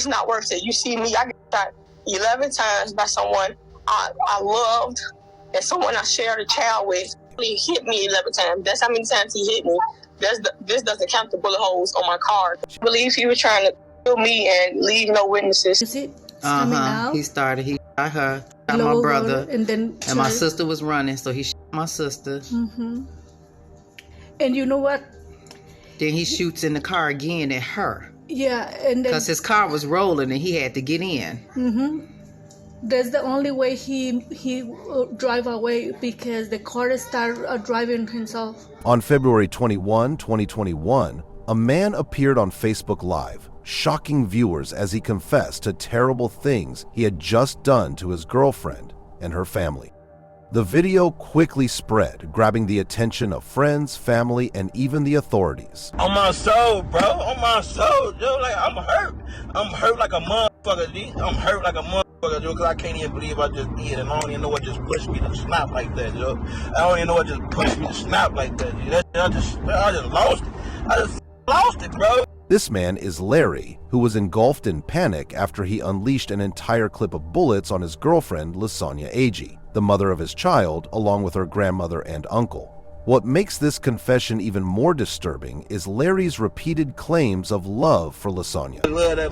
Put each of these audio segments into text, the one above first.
it's not worth it. You see me, I got shot 11 times by someone I loved and someone I shared a child with. He hit me 11 times. That's how many times he hit me. This doesn't count the bullet holes on my car. I believe he was trying to kill me and leave no witnesses. Is it coming out? He shot her, shot my brother, and my sister was running, so he shot my sister. And you know what? Then he shoots in the car again at her. Yeah, and because his car was rolling and he had to get in. That's the only way he drive away, because the car started driving himself. On February 21, 2021, a man appeared on Facebook Live, shocking viewers as he confessed to terrible things he had just done to his girlfriend and her family. The video quickly spread, grabbing the attention of friends, family, and even the authorities. On my soul, bro. On my soul, dude. Like, I'm hurt. I'm hurt like a motherfucker, D. I'm hurt like a motherfucker, dude, because I can't even believe I just did, and I don't even know what just pushed me to snap like that, dude. I don't even know what just pushed me to snap like that, dude. I just lost it. I just lost it, bro. This man is Larry, who was engulfed in panic after he unleashed an entire clip of bullets on his girlfriend, Lasonya Agee, the mother of his child, along with her grandmother and uncle. What makes this confession even more disturbing is Larry's repeated claims of love for Lasonya. I love that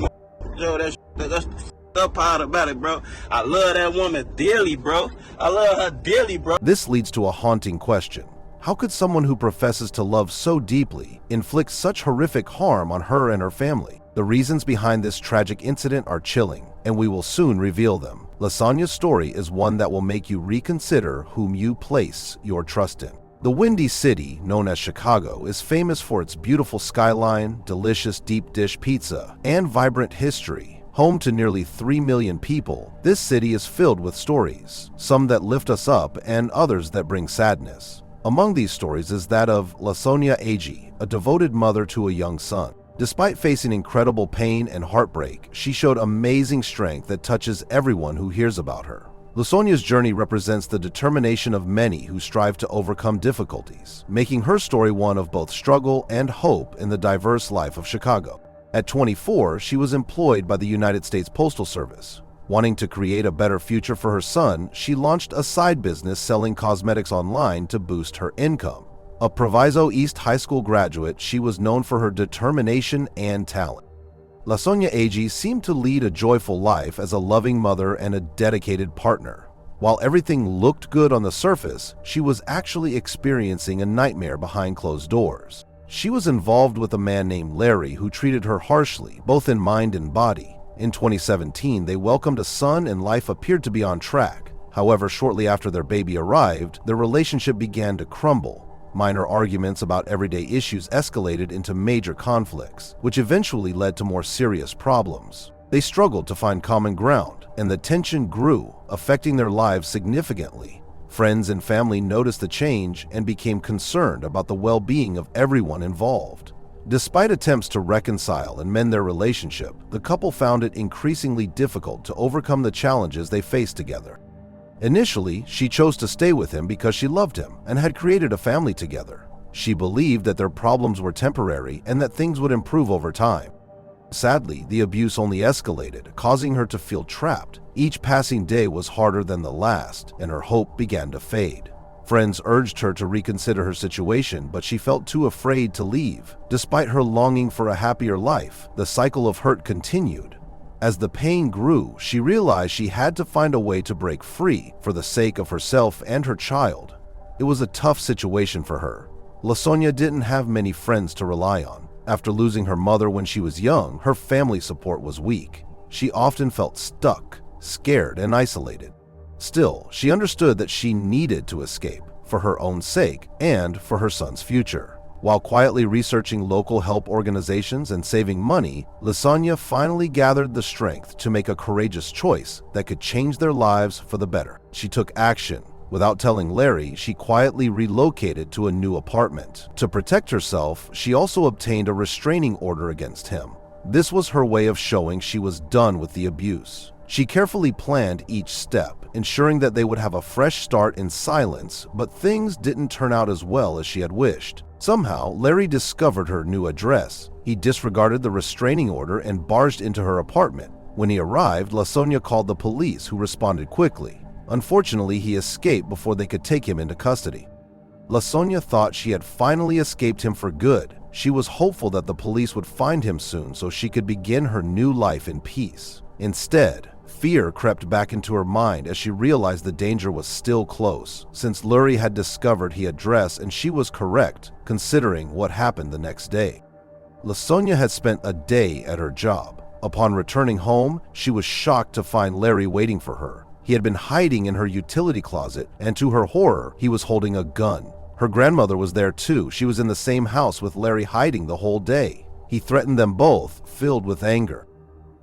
Joe, that's the part about it, bro. I love that woman dearly, bro. I love her dearly, bro. This leads to a haunting question. How could someone who professes to love so deeply inflict such horrific harm on her and her family? The reasons behind this tragic incident are chilling, and we will soon reveal them. Lasonya's story is one that will make you reconsider whom you place your trust in. The Windy City, known as Chicago, is famous for its beautiful skyline, delicious deep dish pizza, and vibrant history. Home to nearly 3 million people, this city is filled with stories, some that lift us up and others that bring sadness. Among these stories is that of Lasonya Agee, a devoted mother to a young son. Despite facing incredible pain and heartbreak, she showed amazing strength that touches everyone who hears about her. Lasonya's journey represents the determination of many who strive to overcome difficulties, making her story one of both struggle and hope in the diverse life of Chicago. At 24, she was employed by the United States Postal Service. Wanting to create a better future for her son, she launched a side business selling cosmetics online to boost her income. A Proviso East High School graduate, she was known for her determination and talent. Lasonya Agee seemed to lead a joyful life as a loving mother and a dedicated partner. While everything looked good on the surface, she was actually experiencing a nightmare behind closed doors. She was involved with a man named Larry who treated her harshly, both in mind and body. In 2017, they welcomed a son and life appeared to be on track. However, shortly after their baby arrived, their relationship began to crumble. Minor arguments about everyday issues escalated into major conflicts, which eventually led to more serious problems. They struggled to find common ground, and the tension grew, affecting their lives significantly. Friends and family noticed the change and became concerned about the well-being of everyone involved. Despite attempts to reconcile and mend their relationship, the couple found it increasingly difficult to overcome the challenges they faced together. Initially, she chose to stay with him because she loved him and had created a family together. She believed that their problems were temporary and that things would improve over time. Sadly, the abuse only escalated, causing her to feel trapped. Each passing day was harder than the last, and her hope began to fade. Friends urged her to reconsider her situation, but she felt too afraid to leave. Despite her longing for a happier life, the cycle of hurt continued. As the pain grew, she realized she had to find a way to break free for the sake of herself and her child. It was a tough situation for her. Lasonya didn't have many friends to rely on. After losing her mother when she was young, her family support was weak. She often felt stuck, scared, and isolated. Still, she understood that she needed to escape for her own sake and for her son's future. While quietly researching local help organizations and saving money, Lasonya finally gathered the strength to make a courageous choice that could change their lives for the better. She took action. Without telling Larry, she quietly relocated to a new apartment. To protect herself, she also obtained a restraining order against him. This was her way of showing she was done with the abuse. She carefully planned each step, ensuring that they would have a fresh start in silence, but things didn't turn out as well as she had wished. Somehow, Larry discovered her new address. He disregarded the restraining order and barged into her apartment. When he arrived, Lasonya called the police, who responded quickly. Unfortunately, he escaped before they could take him into custody. Lasonya thought she had finally escaped him for good. She was hopeful that the police would find him soon so she could begin her new life in peace. Instead, fear crept back into her mind as she realized the danger was still close, since Lurie had discovered he had dressed, and she was correct, considering what happened the next day. Lasonya had spent a day at her job. Upon returning home, she was shocked to find Larry waiting for her. He had been hiding in her utility closet, and to her horror, he was holding a gun. Her grandmother was there too. She was in the same house with Larry, hiding the whole day. He threatened them both, filled with anger.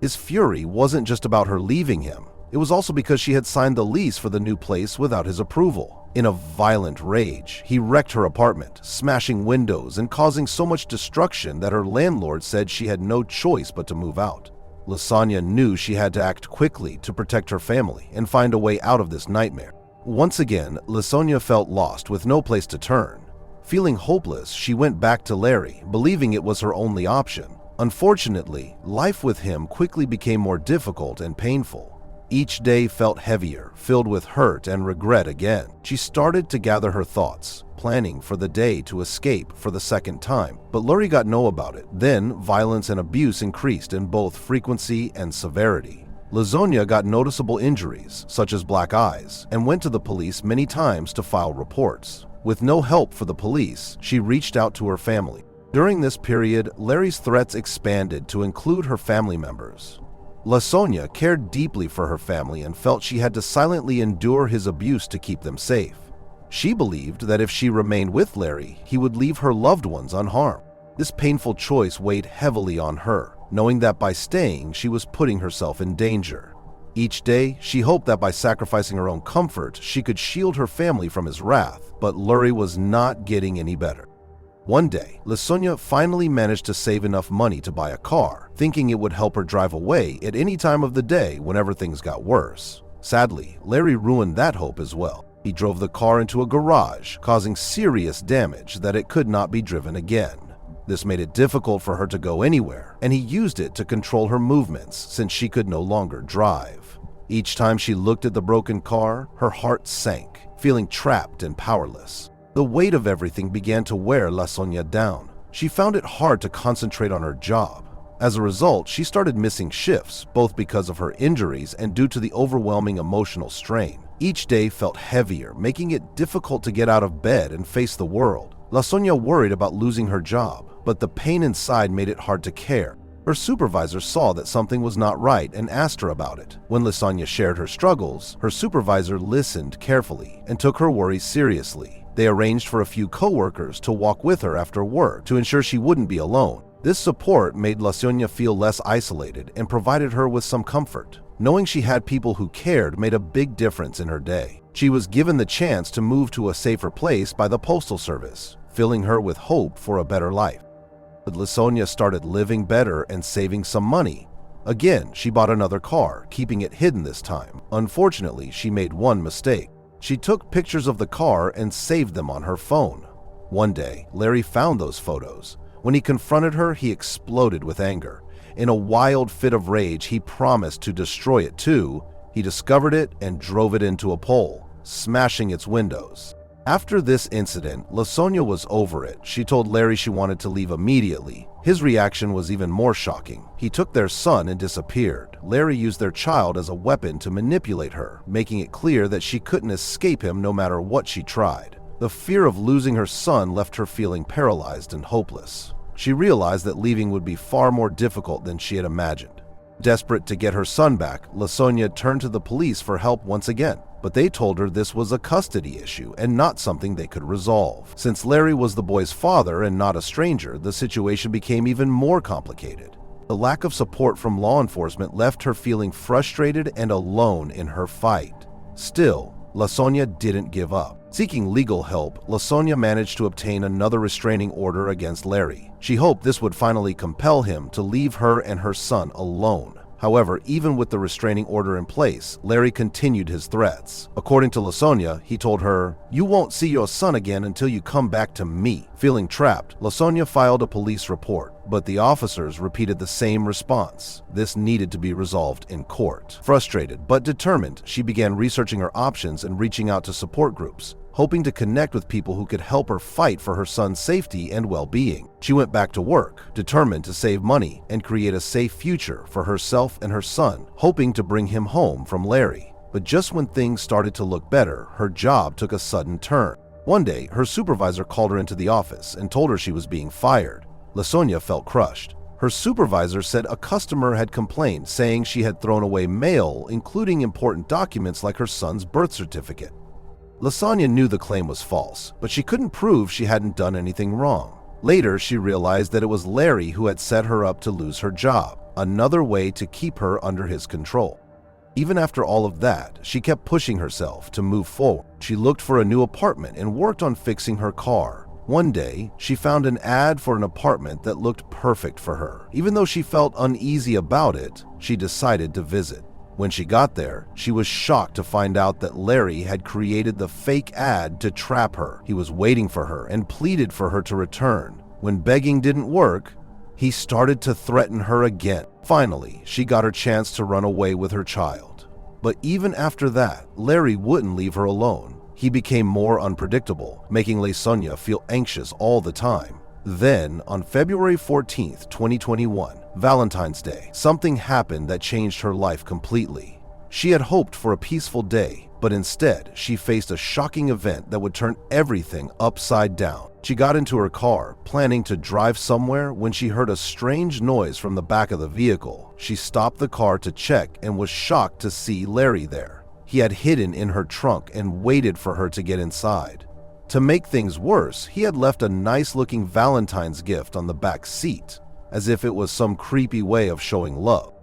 His fury wasn't just about her leaving him. It was also because she had signed the lease for the new place without his approval. In a violent rage, he wrecked her apartment, smashing windows and causing so much destruction that her landlord said she had no choice but to move out. Lasonya knew she had to act quickly to protect her family and find a way out of this nightmare. Once again, Lasonya felt lost with no place to turn. Feeling hopeless, she went back to Larry, believing it was her only option. Unfortunately, life with him quickly became more difficult and painful. Each day felt heavier, filled with hurt and regret again. She started to gather her thoughts, planning for the day to escape for the second time, but Lurie got know about it. Then, violence and abuse increased in both frequency and severity. Lasonya got noticeable injuries, such as black eyes, and went to the police many times to file reports. With no help for the police, she reached out to her family. During this period, Larry's threats expanded to include her family members. Lasonya cared deeply for her family and felt she had to silently endure his abuse to keep them safe. She believed that if she remained with Larry, he would leave her loved ones unharmed. This painful choice weighed heavily on her, knowing that by staying, she was putting herself in danger. Each day, she hoped that by sacrificing her own comfort, she could shield her family from his wrath, but Lurie was not getting any better. One day, Lasonya finally managed to save enough money to buy a car, thinking it would help her drive away at any time of the day whenever things got worse. Sadly, Larry ruined that hope as well. He drove the car into a garage, causing serious damage that it could not be driven again. This made it difficult for her to go anywhere, and he used it to control her movements since she could no longer drive. Each time she looked at the broken car, her heart sank, feeling trapped and powerless. The weight of everything began to wear Lasonya down. She found it hard to concentrate on her job. As a result, she started missing shifts, both because of her injuries and due to the overwhelming emotional strain. Each day felt heavier, making it difficult to get out of bed and face the world. Lasonya worried about losing her job, but the pain inside made it hard to care. Her supervisor saw that something was not right and asked her about it. When Lasonya shared her struggles, her supervisor listened carefully and took her worries seriously. They arranged for a few co-workers to walk with her after work to ensure she wouldn't be alone. This support made Lasonya feel less isolated and provided her with some comfort. Knowing she had people who cared made a big difference in her day. She was given the chance to move to a safer place by the Postal Service, filling her with hope for a better life. But Lasonya started living better and saving some money. Again, she bought another car, keeping it hidden this time. Unfortunately, she made one mistake. She took pictures of the car and saved them on her phone. One day, Larry found those photos. When he confronted her, he exploded with anger. In a wild fit of rage, he promised to destroy it too. He discovered it and drove it into a pole, smashing its windows. After this incident, Lasonya was over it. She told Larry she wanted to leave immediately. His reaction was even more shocking. He took their son and disappeared. Larry used their child as a weapon to manipulate her, making it clear that she couldn't escape him no matter what she tried. The fear of losing her son left her feeling paralyzed and hopeless. She realized that leaving would be far more difficult than she had imagined. Desperate to get her son back, Lasonya turned to the police for help once again, but they told her this was a custody issue and not something they could resolve. Since Larry was the boy's father and not a stranger, the situation became even more complicated. The lack of support from law enforcement left her feeling frustrated and alone in her fight. Still, Lasonya didn't give up. Seeking legal help, Lasonya managed to obtain another restraining order against Larry. She hoped this would finally compel him to leave her and her son alone. However, even with the restraining order in place, Larry continued his threats. According to Lasonya, he told her, "You won't see your son again until you come back to me." Feeling trapped, Lasonya filed a police report. but the officers repeated the same response. This needed to be resolved in court. Frustrated but determined, she began researching her options and reaching out to support groups, hoping to connect with people who could help her fight for her son's safety and well-being. She went back to work, determined to save money and create a safe future for herself and her son, hoping to bring him home from Larry. But just when things started to look better, her job took a sudden turn. One day, her supervisor called her into the office and told her she was being fired. Lasonya felt crushed. Her supervisor said a customer had complained, saying she had thrown away mail, including important documents like her son's birth certificate. Lasonya knew the claim was false, but she couldn't prove she hadn't done anything wrong. Later, she realized that it was Larry who had set her up to lose her job, another way to keep her under his control. Even after all of that, she kept pushing herself to move forward. She looked for a new apartment and worked on fixing her car. One day, she found an ad for an apartment that looked perfect for her. Even though she felt uneasy about it, she decided to visit. When she got there, she was shocked to find out that Larry had created the fake ad to trap her. He was waiting for her and pleaded for her to return. When begging didn't work, he started to threaten her again. Finally, she got her chance to run away with her child. But even after that, Larry wouldn't leave her alone. He became more unpredictable, making Lasonya feel anxious all the time. Then, on February 14th, 2021, Valentine's Day, something happened that changed her life completely. She had hoped for a peaceful day, but instead, she faced a shocking event that would turn everything upside down. She got into her car, planning to drive somewhere, when she heard a strange noise from the back of the vehicle. She stopped the car to check and was shocked to see Larry there. He had hidden in her trunk and waited for her to get inside. To make things worse, he had left a nice-looking Valentine's gift on the back seat, as if it was some creepy way of showing love.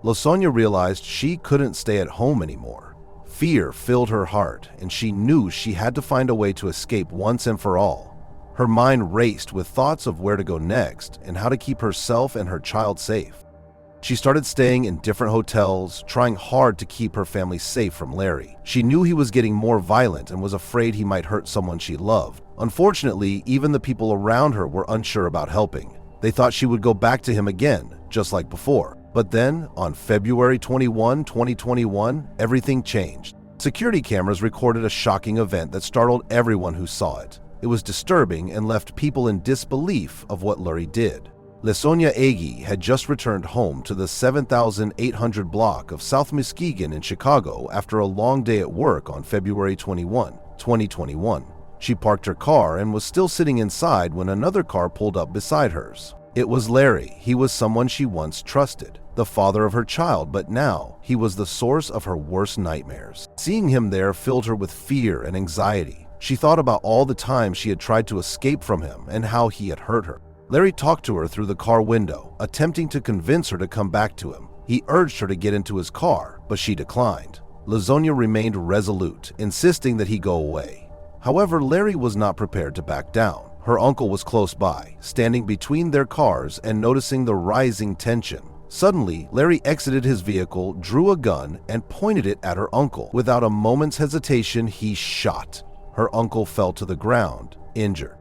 Lasonya realized she couldn't stay at home anymore. Fear filled her heart, and she knew she had to find a way to escape once and for all. Her mind raced with thoughts of where to go next and how to keep herself and her child safe. She started staying in different hotels, trying hard to keep her family safe from Larry. She knew he was getting more violent and was afraid he might hurt someone she loved. Unfortunately, even the people around her were unsure about helping. They thought she would go back to him again, just like before. But then, on February 21, 2021, everything changed. Security cameras recorded a shocking event that startled everyone who saw it. It was disturbing and left people in disbelief of what Larry did. Lasonya Agee had just returned home to the 7,800 block of South Muskegon in Chicago after a long day at work on February 21, 2021. She parked her car and was still sitting inside when another car pulled up beside hers. It was Larry. He was someone she once trusted, the father of her child, but now he was the source of her worst nightmares. Seeing him there filled her with fear and anxiety. She thought about all the times she had tried to escape from him and how he had hurt her. Larry talked to her through the car window, attempting to convince her to come back to him. He urged her to get into his car, but she declined. Lasonya remained resolute, insisting that he go away. However, Larry was not prepared to back down. Her uncle was close by, standing between their cars and noticing the rising tension. Suddenly, Larry exited his vehicle, drew a gun, and pointed it at her uncle. Without a moment's hesitation, he shot. Her uncle fell to the ground, injured.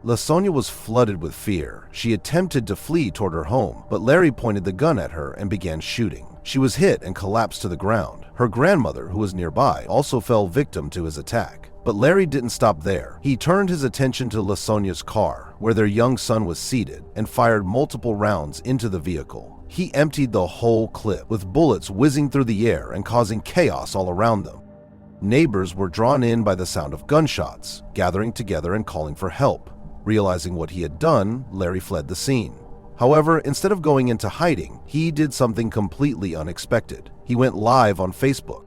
Lasonya was flooded with fear. She attempted to flee toward her home, but Larry pointed the gun at her and began shooting. She was hit and collapsed to the ground. Her grandmother, who was nearby, also fell victim to his attack. But Larry didn't stop there. He turned his attention to Lasonya's car, where their young son was seated, and fired multiple rounds into the vehicle. He emptied the whole clip, with bullets whizzing through the air and causing chaos all around them. Neighbors were drawn in by the sound of gunshots, gathering together and calling for help. Realizing what he had done, Larry fled the scene. However, instead of going into hiding, he did something completely unexpected. He went live on Facebook.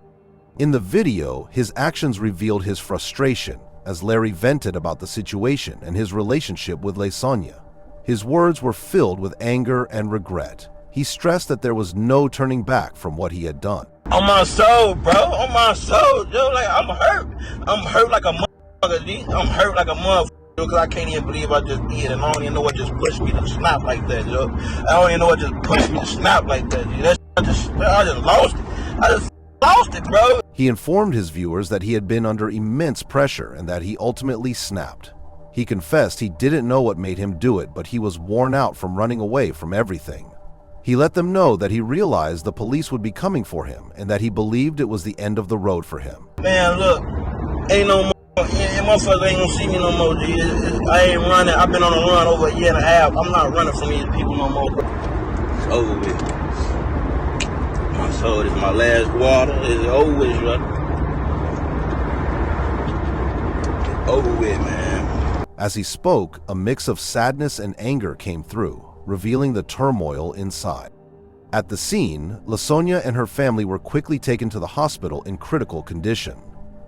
In the video, his actions revealed his frustration as Larry vented about the situation and his relationship with Lasonya. His words were filled with anger and regret. He stressed that there was no turning back from what he had done. On my soul, bro. On my soul, dude. Like, I'm hurt. I'm hurt like a motherfucker, G. I'm hurt like a motherfucker, because I can't even believe I just did, and I don't even know what just pushed me to snap like that, yo. I don't even know what just pushed me to snap like that, G. I just lost it. I just lost it, bro. He informed his viewers that he had been under immense pressure and that he ultimately snapped. He confessed he didn't know what made him do it, but he was worn out from running away from everything. He let them know that he realized the police would be coming for him and that he believed it was the end of the road for him. Man, look, ain't no more. Motherfuckers ain't gonna see me no more, G. I ain't running. I've been on a run over a year and a half. I'm not running from these people no more, bro. It's over with. My soul is my last water. It's over with, bro. It's over with, man. As he spoke, a mix of sadness and anger came through, revealing the turmoil inside. At the scene, Lasonya and her family were quickly taken to the hospital in critical condition.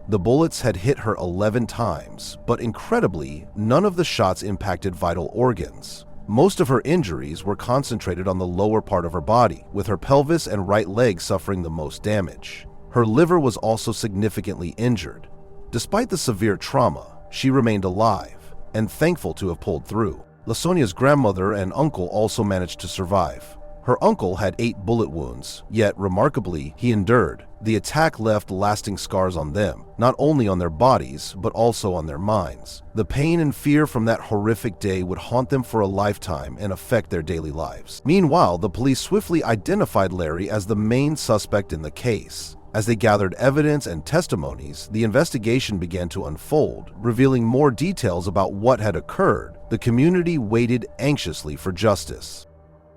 The bullets had hit her 11 times, but incredibly, none of the shots impacted vital organs. Most of her injuries were concentrated on the lower part of her body, with her pelvis and right leg suffering the most damage. Her liver was also significantly injured. Despite the severe trauma, she remained alive and thankful to have pulled through. Lasonya's grandmother and uncle also managed to survive. Her uncle had 8 bullet wounds, yet remarkably, he endured. The attack left lasting scars on them, not only on their bodies, but also on their minds. The pain and fear from that horrific day would haunt them for a lifetime and affect their daily lives. Meanwhile, the police swiftly identified Larry as the main suspect in the case. As they gathered evidence and testimonies, the investigation began to unfold, revealing more details about what had occurred. The community waited anxiously for justice.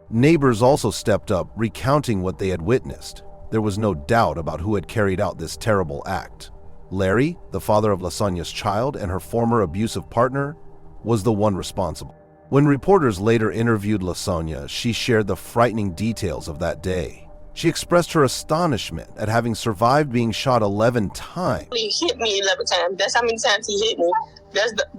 Neighbors also stepped up, recounting what they had witnessed. There was no doubt about who had carried out this terrible act. Larry, the father of Lasonya's child and her former abusive partner, was the one responsible. When reporters later interviewed Lasonya, she shared the frightening details of that day. She expressed her astonishment at having survived being shot 11 times. He hit me 11 times. That's how many times he hit me.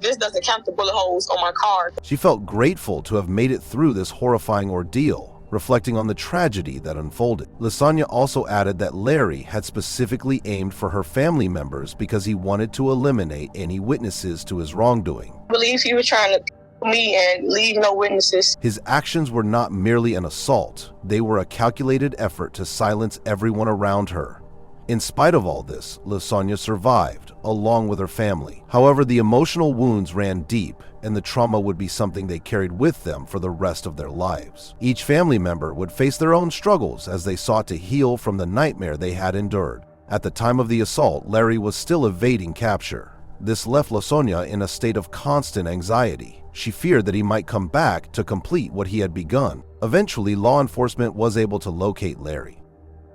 This doesn't count the bullet holes on my car. She felt grateful to have made it through this horrifying ordeal, reflecting on the tragedy that unfolded. Lasonya also added that Larry had specifically aimed for her family members because he wanted to eliminate any witnesses to his wrongdoing. I believe he was trying to kill me and leave no witnesses. His actions were not merely an assault, they were a calculated effort to silence everyone around her. In spite of all this, Lasonya survived, along with her family. However, the emotional wounds ran deep, and the trauma would be something they carried with them for the rest of their lives. Each family member would face their own struggles as they sought to heal from the nightmare they had endured. At the time of the assault, Larry was still evading capture. This left Lasonya in a state of constant anxiety. She feared that he might come back to complete what he had begun. Eventually, law enforcement was able to locate Larry.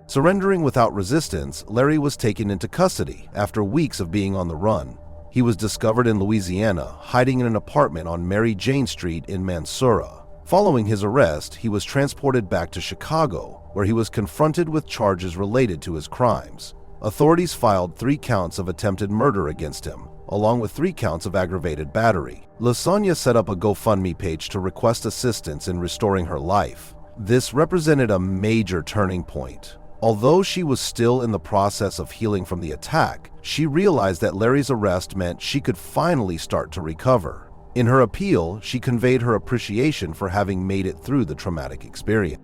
Surrendering without resistance, Larry was taken into custody after weeks of being on the run. He was discovered in Louisiana, hiding in an apartment on Mary Jane Street in Mansoura. Following his arrest, he was transported back to Chicago, where he was confronted with charges related to his crimes. Authorities filed 3 counts of attempted murder against him, along with 3 counts of aggravated battery. Lasonya set up a GoFundMe page to request assistance in restoring her life. This represented a major turning point. Although she was still in the process of healing from the attack, she realized that Larry's arrest meant she could finally start to recover. In her appeal, she conveyed her appreciation for having made it through the traumatic experience.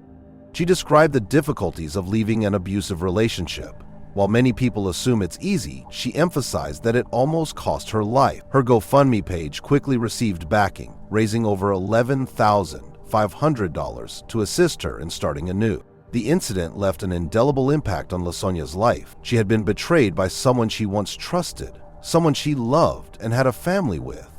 She described the difficulties of leaving an abusive relationship. While many people assume it's easy, she emphasized that it almost cost her life. Her GoFundMe page quickly received backing, raising over $11,500 to assist her in starting anew. The incident left an indelible impact on Lasonya's life. She had been betrayed by someone she once trusted, someone she loved and had a family with.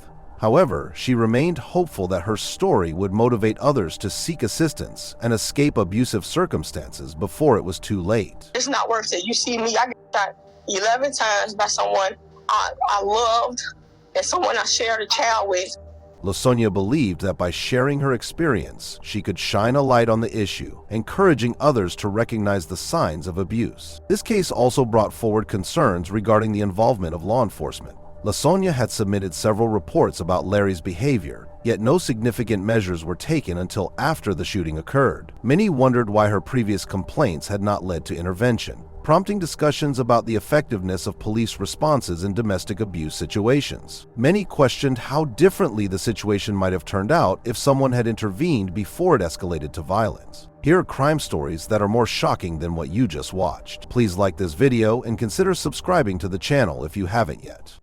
However, she remained hopeful that her story would motivate others to seek assistance and escape abusive circumstances before it was too late. It's not worth it. You see me, I got shot 11 times by someone I loved and someone I shared a child with. Lasonya believed that by sharing her experience, she could shine a light on the issue, encouraging others to recognize the signs of abuse. This case also brought forward concerns regarding the involvement of law enforcement. Lasonya had submitted several reports about Larry's behavior, yet no significant measures were taken until after the shooting occurred. Many wondered why her previous complaints had not led to intervention, prompting discussions about the effectiveness of police responses in domestic abuse situations. Many questioned how differently the situation might have turned out if someone had intervened before it escalated to violence. Here are crime stories that are more shocking than what you just watched. Please like this video and consider subscribing to the channel if you haven't yet.